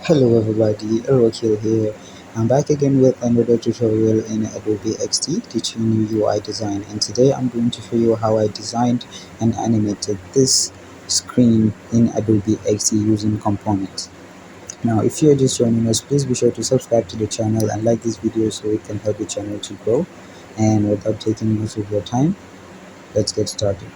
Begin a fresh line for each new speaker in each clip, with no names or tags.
Hello everybody, Rokil here. I'm back again with another tutorial in Adobe XD teaching you UI design, and today I'm going to show you how I designed and animated this screen in Adobe XD using components. Now if you're just joining us, please be sure to subscribe to the channel and like this video so it can help the channel to grow. And without taking much of your time, let's get started.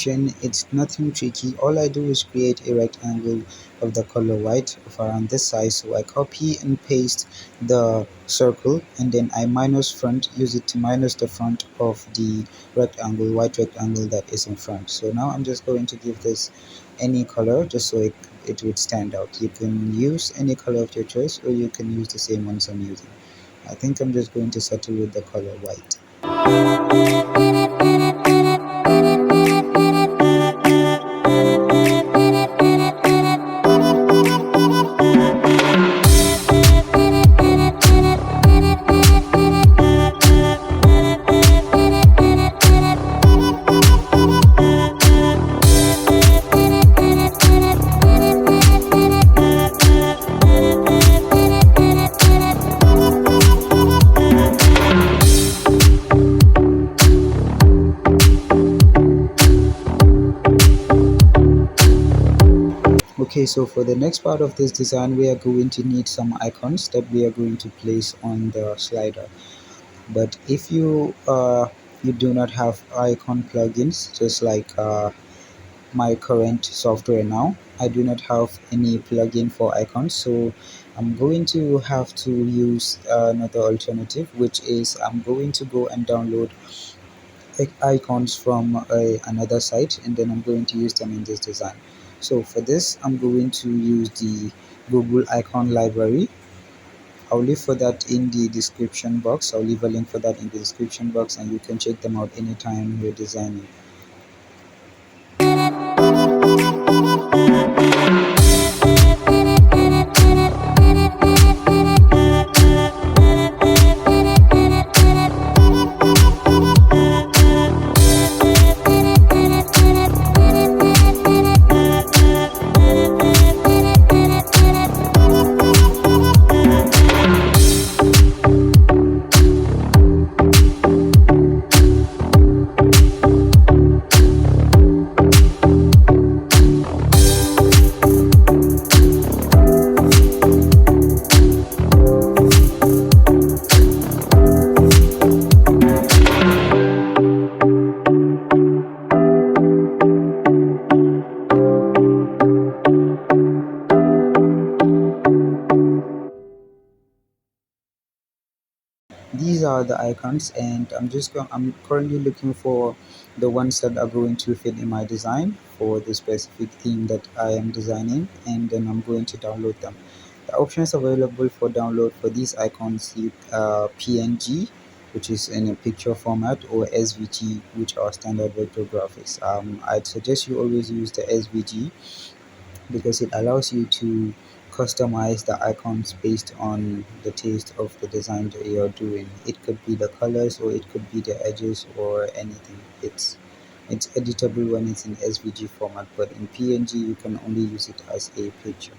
animation, it's nothing tricky. All I do is create a rectangle of the color white of around this size. So I copy and paste the circle, and then I minus front, use it to minus the front of the rectangle, white rectangle that is in front. So now I'm just going to give this any color just so it would stand out. You can use any color of your choice, or you can use the same ones I'm using. I think I'm just going to settle with the color white. Okay, so for the next part of this design, we are going to need some icons that we are going to place on the slider. But if you do not have icon plugins, just like my current software now, I do not have any plugin for icons, so I'm going to have to use another alternative, which is I'm going to go and download icons from another site, and then I'm going to use them in this design. So for this, I'm going to use the Google icon library. I'll leave for that in the description box. I'll leave a link for that in the description box, and you can check them out anytime you're designing. These are the icons, and I'm currently looking for the ones that are going to fit in my design for the specific theme that I am designing, and then I'm going to download them. The options available for download for these icons, PNG, which is in a picture format, or SVG, which are standard vector graphics. I'd suggest you always use the SVG because it allows you to customize the icons based on the taste of the design that you're doing. It could be the colors, or it could be the edges, or anything. It's editable when it's in SVG format, but in PNG you can only use it as a picture.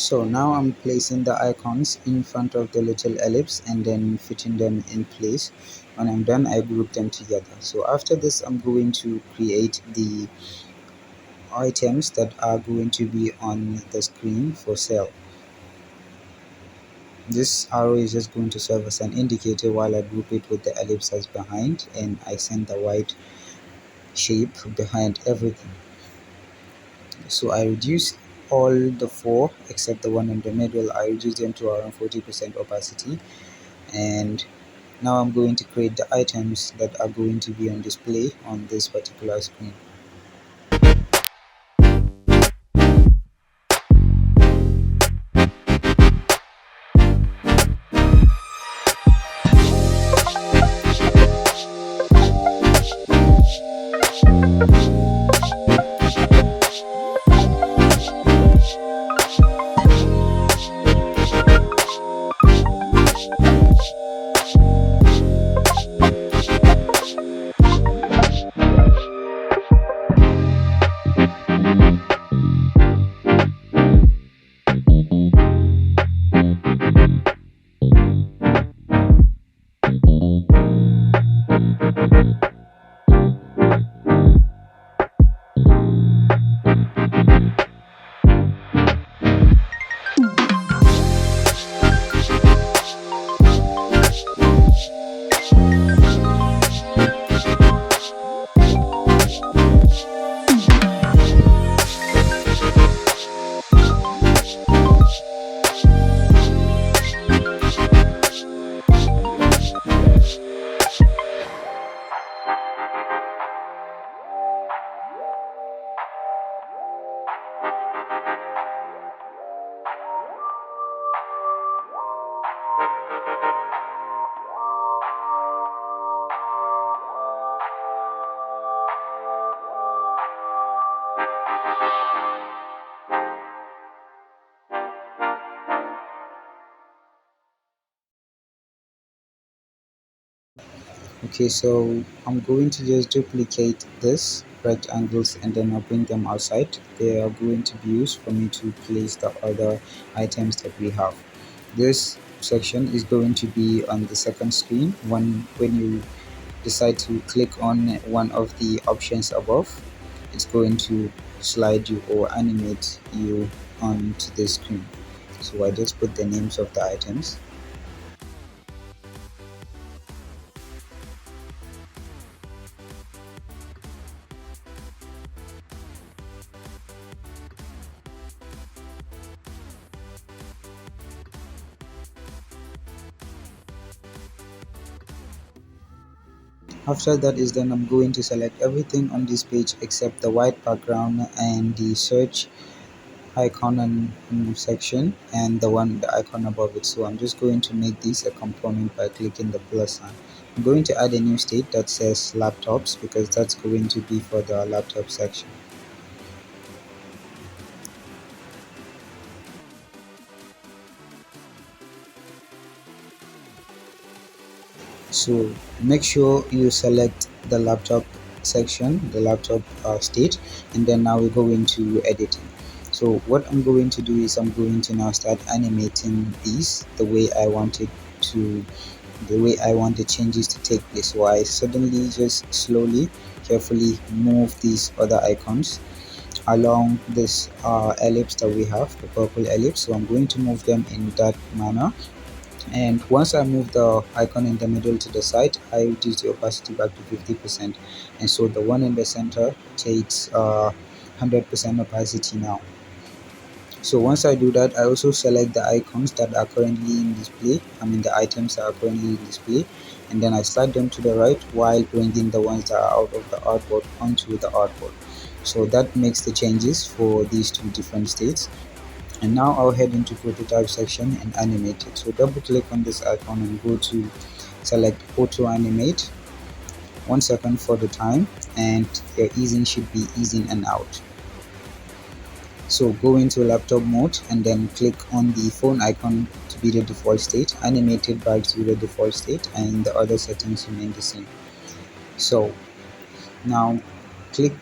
So now I'm placing the icons in front of the little ellipse and then fitting them in place. When I'm done, I group them together. So after this, I'm going to create the items that are going to be on the screen for sale. This arrow is just going to serve as an indicator while I group it with the ellipse as behind, and I send the white shape behind everything. So I reduce all the four except the one in the middle. I reduce them to around 40% opacity, and now I'm going to create the items that are going to be on display on this particular screen. Okay, so I'm going to just duplicate this rectangles and then I'll bring them outside. They are going to be used for me to place the other items that we have. This section is going to be on the second screen. When you decide to click on one of the options above, it's going to slide you or animate you onto the screen. So I just put the names of the items. After that is done, I'm going to select everything on this page except the white background and the search icon and section and the icon above it. So I'm just going to make this a component by clicking the plus sign. I'm going to add a new state that says laptops because that's going to be for the laptop section. So make sure you select the laptop section, the laptop state, and then now we go into editing. So what I'm going to do is I'm going to now start animating these the way I want the changes to take place. So I suddenly just slowly, carefully move these other icons along this ellipse that we have, the purple ellipse. So I'm going to move them in that manner, and once I move the icon in the middle to the side, I reduce the opacity back to 50%, and so the one in the center takes 100% opacity now. So once I do that, I also select the icons that are currently in display, the items that are currently in display, and then I slide them to the right while bringing the ones that are out of the artboard onto the artboard. So that makes the changes for these two different states. And now I'll head into prototype section and animate it. So double click on this icon and go to select auto animate. 1 second for the time, and your easing should be easing and out. So go into laptop mode and then click on the phone icon to be the default state, animate it back to the default state, and the other settings remain the same. So now click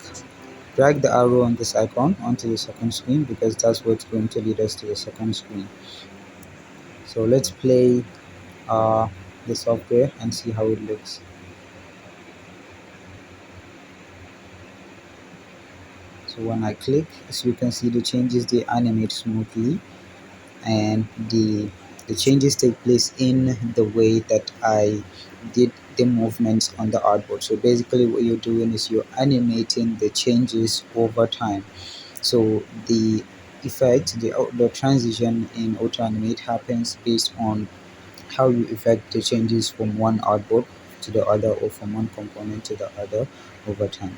drag the arrow on this icon onto the second screen, because that's what's going to lead us to the second screen. So let's play the software and see how it looks. So when I click, as you can see, the changes, they animate smoothly, and the changes take place in the way that I did the movements on the artboard. So basically what you're doing is you're animating the changes over time. So the effect, the transition in auto animate happens based on how you effect the changes from one artboard to the other, or from one component to the other over time.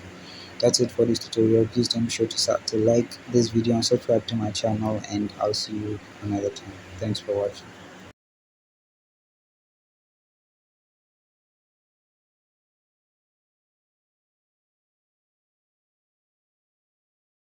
That's it for this tutorial. Please don't be sure to like this video and subscribe to my channel, and I'll see you another time. Thanks for watching.